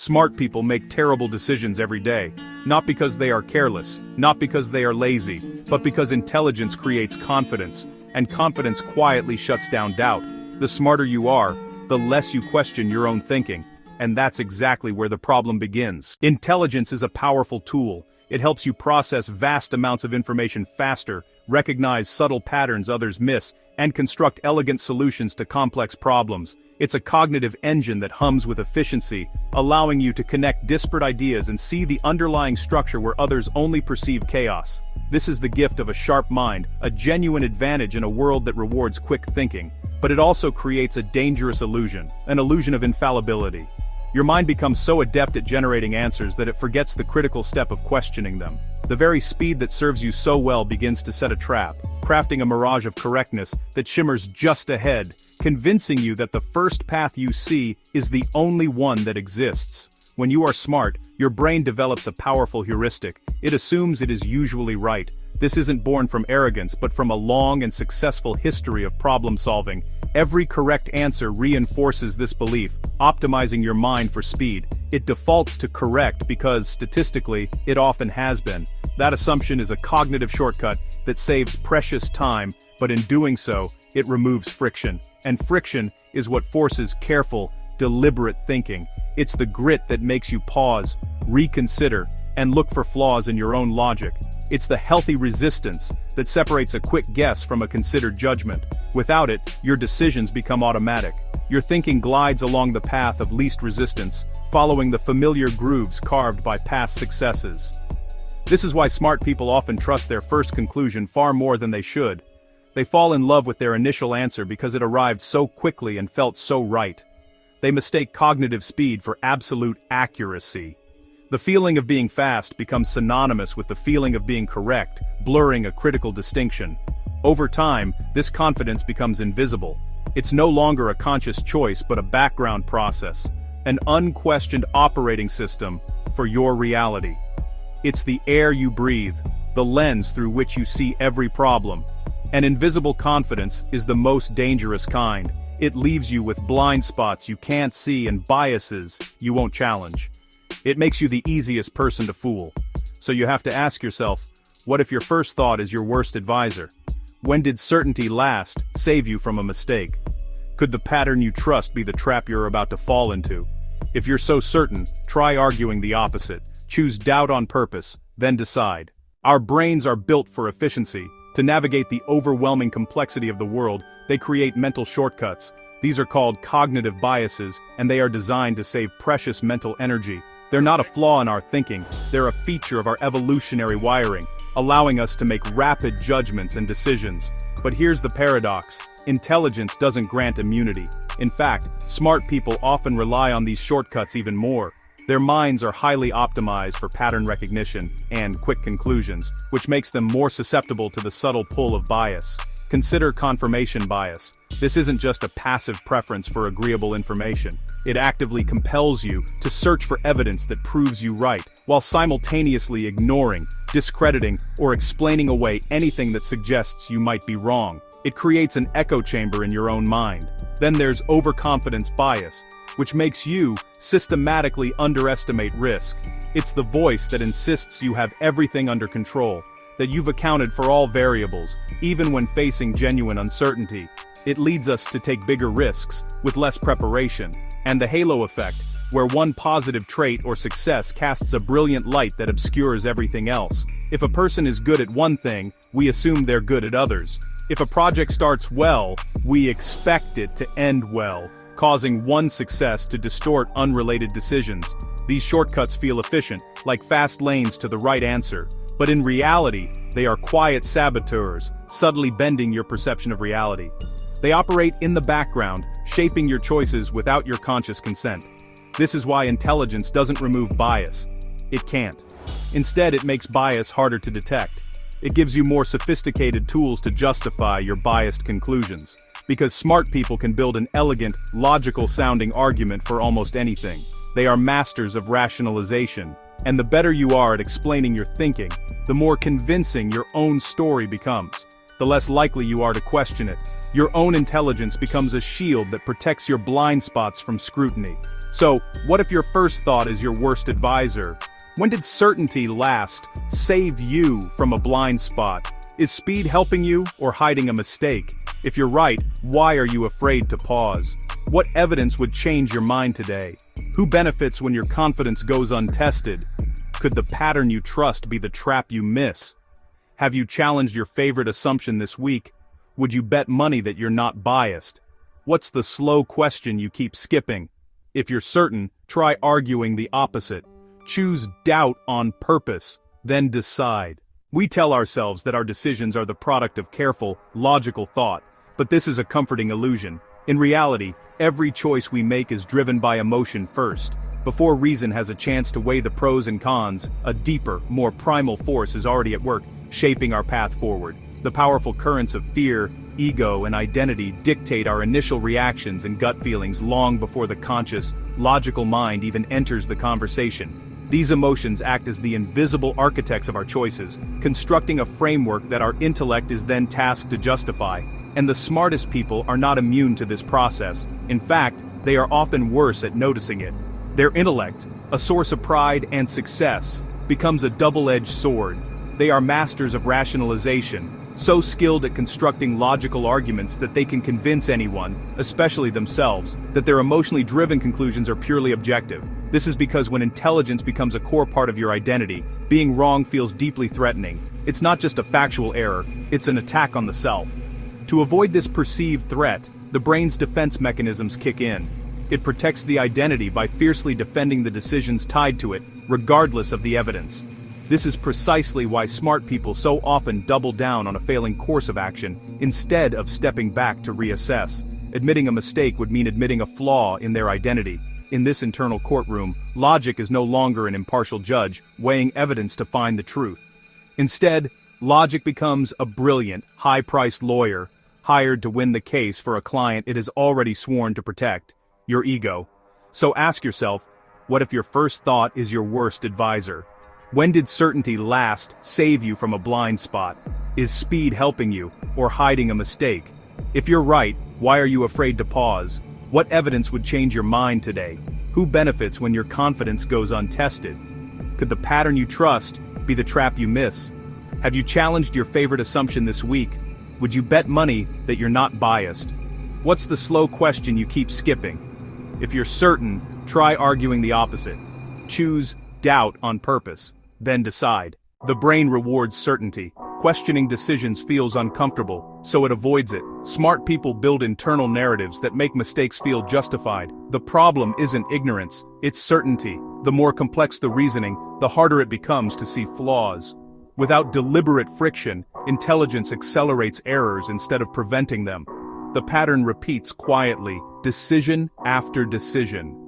Smart people make terrible decisions every day, not because they are careless, not because they are lazy, but because intelligence creates confidence, and confidence quietly shuts down doubt. The smarter you are, the less you question your own thinking, and that's exactly where the problem begins. Intelligence is a powerful tool. It helps you process vast amounts of information faster, recognize subtle patterns others miss, and construct elegant solutions to complex problems. It's a cognitive engine that hums with efficiency, allowing you to connect disparate ideas and see the underlying structure where others only perceive chaos. This is the gift of a sharp mind, a genuine advantage in a world that rewards quick thinking, but it also creates a dangerous illusion, an illusion of infallibility. Your mind becomes so adept at generating answers that it forgets the critical step of questioning them. The very speed that serves you so well begins to set a trap, crafting a mirage of correctness that shimmers just ahead, convincing you that the first path you see is the only one that exists. When you are smart, your brain develops a powerful heuristic. It assumes it is usually right. This isn't born from arrogance but from a long and successful history of problem solving. Every correct answer reinforces this belief, optimizing your mind for speed. It defaults to correct because, statistically, it often has been. That assumption is a cognitive shortcut that saves precious time, but in doing so, it removes friction. And friction is what forces careful, deliberate thinking. It's the grit that makes you pause, reconsider, and look for flaws in your own logic. It's the healthy resistance that separates a quick guess from a considered judgment. Without it, your decisions become automatic. Your thinking glides along the path of least resistance, following the familiar grooves carved by past successes. This is why smart people often trust their first conclusion far more than they should. They fall in love with their initial answer because it arrived so quickly and felt so right. They mistake cognitive speed for absolute accuracy. The feeling of being fast becomes synonymous with the feeling of being correct, blurring a critical distinction. Over time, this confidence becomes invisible. It's no longer a conscious choice but a background process, an unquestioned operating system for your reality. It's the air you breathe, the lens through which you see every problem. An invisible confidence is the most dangerous kind. It leaves you with blind spots you can't see and biases you won't challenge. It makes you the easiest person to fool. So you have to ask yourself, what if your first thought is your worst advisor? When did certainty last save you from a mistake? Could the pattern you trust be the trap you're about to fall into? If you're so certain, try arguing the opposite. Choose doubt on purpose, then decide. Our brains are built for efficiency. To navigate the overwhelming complexity of the world, they create mental shortcuts. These are called cognitive biases, and they are designed to save precious mental energy. They're not a flaw in our thinking, they're a feature of our evolutionary wiring, allowing us to make rapid judgments and decisions. But here's the paradox: intelligence doesn't grant immunity. In fact, smart people often rely on these shortcuts even more. Their minds are highly optimized for pattern recognition and quick conclusions, which makes them more susceptible to the subtle pull of bias. Consider confirmation bias. This isn't just a passive preference for agreeable information. It actively compels you to search for evidence that proves you right, while simultaneously ignoring, discrediting, or explaining away anything that suggests you might be wrong. It creates an echo chamber in your own mind. Then there's overconfidence bias, which makes you systematically underestimate risk. It's the voice that insists you have everything under control, that you've accounted for all variables, even when facing genuine uncertainty. It leads us to take bigger risks, with less preparation, and the halo effect, where one positive trait or success casts a brilliant light that obscures everything else. If a person is good at one thing, we assume they're good at others. If a project starts well, we expect it to end well, causing one success to distort unrelated decisions. These shortcuts feel efficient, like fast lanes to the right answer. But in reality, they are quiet saboteurs, subtly bending your perception of reality. They operate in the background, shaping your choices without your conscious consent. This is why intelligence doesn't remove bias. It can't. Instead, it makes bias harder to detect. It gives you more sophisticated tools to justify your biased conclusions. Because smart people can build an elegant, logical-sounding argument for almost anything. They are masters of rationalization. And the better you are at explaining your thinking, the more convincing your own story becomes. The less likely you are to question it. Your own intelligence becomes a shield that protects your blind spots from scrutiny. So, what if your first thought is your worst advisor? When did certainty last save you from a blind spot? Is speed helping you or hiding a mistake? If you're right, why are you afraid to pause? What evidence would change your mind today? Who benefits when your confidence goes untested? Could the pattern you trust be the trap you miss? Have you challenged your favorite assumption this week? Would you bet money that you're not biased? What's the slow question you keep skipping? If you're certain, try arguing the opposite. Choose doubt on purpose, then decide. We tell ourselves that our decisions are the product of careful, logical thought, but this is a comforting illusion. In reality, every choice we make is driven by emotion first. Before reason has a chance to weigh the pros and cons, a deeper, more primal force is already at work, shaping our path forward. The powerful currents of fear, ego, and identity dictate our initial reactions and gut feelings long before the conscious, logical mind even enters the conversation. These emotions act as the invisible architects of our choices, constructing a framework that our intellect is then tasked to justify. And the smartest people are not immune to this process. In fact, they are often worse at noticing it. Their intellect, a source of pride and success, becomes a double-edged sword. They are masters of rationalization, so skilled at constructing logical arguments that they can convince anyone, especially themselves, that their emotionally driven conclusions are purely objective. This is because when intelligence becomes a core part of your identity, being wrong feels deeply threatening. It's not just a factual error, it's an attack on the self. To avoid this perceived threat, the brain's defense mechanisms kick in. It protects the identity by fiercely defending the decisions tied to it, regardless of the evidence. This is precisely why smart people so often double down on a failing course of action, instead of stepping back to reassess. Admitting a mistake would mean admitting a flaw in their identity. In this internal courtroom, logic is no longer an impartial judge, weighing evidence to find the truth. Instead, logic becomes a brilliant, high-priced lawyer, hired to win the case for a client it has already sworn to protect, your ego. So ask yourself, what if your first thought is your worst advisor? When did certainty last save you from a blind spot? Is speed helping you, or hiding a mistake? If you're right, why are you afraid to pause? What evidence would change your mind today? Who benefits when your confidence goes untested? Could the pattern you trust be the trap you miss? Have you challenged your favorite assumption this week? Would you bet money that you're not biased? What's the slow question you keep skipping? If you're certain, try arguing the opposite. Choose doubt on purpose, then decide. The brain rewards certainty. Questioning decisions feels uncomfortable, so it avoids it. Smart people build internal narratives that make mistakes feel justified. The problem isn't ignorance, it's certainty. The more complex the reasoning, the harder it becomes to see flaws. Without deliberate friction, intelligence accelerates errors instead of preventing them. The pattern repeats quietly, decision after decision.